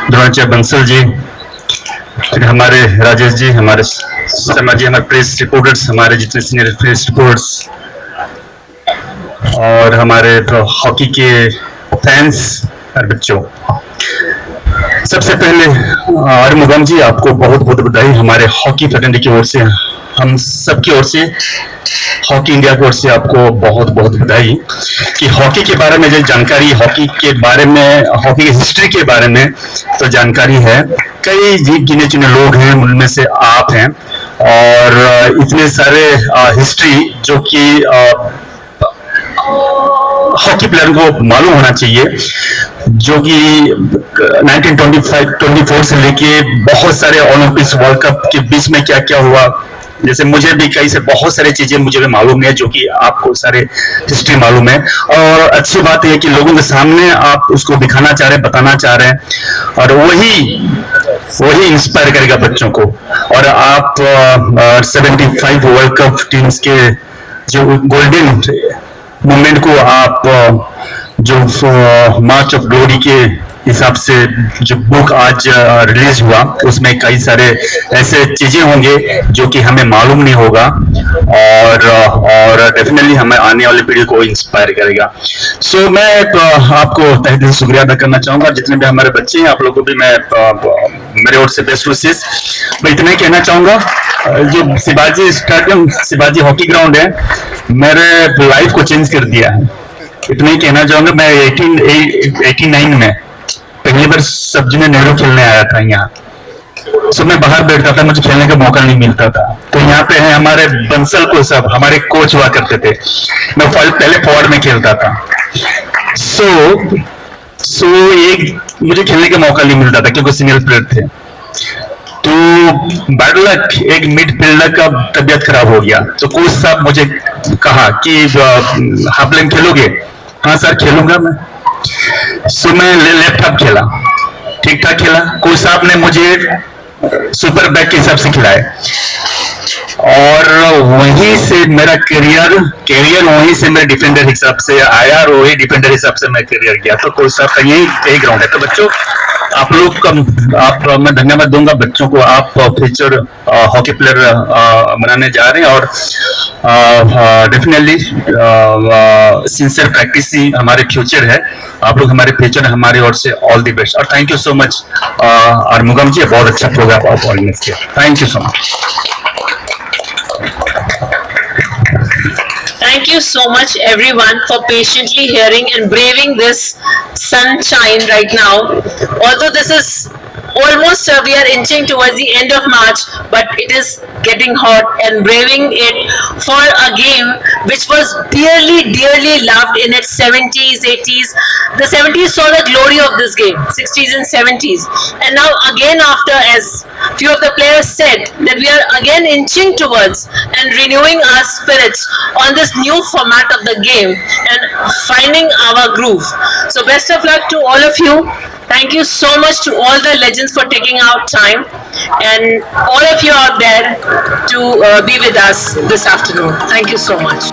द्रोणाचार्य बंसल जी, फिर हमारे राजेश जी, हमारे शर्मा जी, हमारे प्रेस रिपोर्टर्स, हमारे जितने सीनियर प्रेस रिपोर्टर्स, और हमारे हॉकी के फैंस और बच्चों, सबसे पहले आरमुगम जी आपको बहुत बहुत बधाई हमारे हॉकी फैकल्टी की ओर से, हम सब की ओर से, हॉकी इंडिया की ओर से आपको बहुत बहुत बधाई कि हॉकी के बारे में जो जानकारी, हॉकी के बारे में, हॉकी की हिस्ट्री के बारे में तो जानकारी है। कई गिने चुने लोग हैं, उनमें से आप हैं, और इतने सारे हिस्ट्री जो कि हॉकी प्लेयर को मालूम होना चाहिए, जो कि 1924 से लेके बहुत सारे ओलंपिक्स, वर्ल्ड कप के बीच में क्या क्या हुआ, जैसे मुझे भी कई से बहुत सारी चीजें मुझे भी मालूम है, जो कि आपको सारे हिस्ट्री मालूम है। और अच्छी बात यह है कि लोगों के सामने आप उसको दिखाना चाह रहे हैं, बताना चाह रहे हैं, और वही इंस्पायर करेगा बच्चों को। और आप 75 वर्ल्ड कप टीम्स के जो गोल्डन मोमेंट को आप जो मार्च ऑफ ग्लोरी के हिसाब से जो बुक आज रिलीज हुआ, उसमें कई सारे ऐसे चीजें होंगे जो कि हमें मालूम नहीं होगा, और डेफिनेटली हमें आने वाली पीढ़ी को इंस्पायर करेगा। सो मैं आपको तहे दिल से शुक्रिया अदा करना चाहूंगा। जितने भी हमारे बच्चे हैं, आप लोगों को भी मैं मेरे ओर से बेस्ट विशेस। मैं इतना ही कहना चाहूंगा, जो Shivaji stadium, Shivaji hockey ground है, मेरे लाइफ को चेंज कर दिया है। इतना ही कहना चाहूंगा। मैं 89 में पहली बार सब जूनियर नेहरू खेलने आया था यहाँ। सो मैं बाहर बैठता था, मुझे खेलने का मौका नहीं मिलता था। तो यहाँ पे है हमारे बंसल को, सब हमारे कोच हुआ करते थे। मैं पहले फॉरवर्ड में खेलता था। सो एक मुझे खेलने का मौका नहीं मिलता था क्योंकि सीनियर प्लेयर थे। तो बैड लक, एक मिडफील्डर का तबियत खराब हो गया, तो कोच साहब मुझे कहा कि हाफ लाइन खेलोगे? हाँ सर खेलूंगा मैं। सो मैं लेफ्ट हाफ खेला, ठीक ठाक खेला। कोच साहब ने मुझे सुपर बैक के हिसाब से खिलाया, और वहीं से मेरा करियर वहीं से मेरे डिफेंडर हिसाब से आया, और वही डिफेंडर हिसाब से मैं करियर गया। तो कोच साहब का यही ग्राउंड है। तो बच्चों, आप लोग का मैं धन्यवाद दूंगा बच्चों को। आप फ्यूचर हॉकी प्लेयर बनाने जा रहे हैं, और डेफिनेटली सिंसियर प्रैक्टिस ही हमारे फ्यूचर है। आप लोग हमारे फ्यूचर, हमारे ओर से ऑल द बेस्ट। और thank you so much Arumugam जी, बहुत अच्छा प्रोग्राम आप ऑर्गेनाइज किया। Thank you so much. Thank you so much everyone for patiently hearing and braving this sunshine right now. Although this is almost we are inching towards the end of March, but it is getting hot, and braving it for a game which was dearly loved in its 70s, 80s. The 70s saw the glory of this game, 60s and 70s, and now again, after, as few of the players said, that we are again inching towards and renewing our spirits on this new format of the game and finding our groove. So best of luck to all of you. Thank you so much to all the legends for taking out time, and all of you out there to be with us this afternoon. Thank you so much.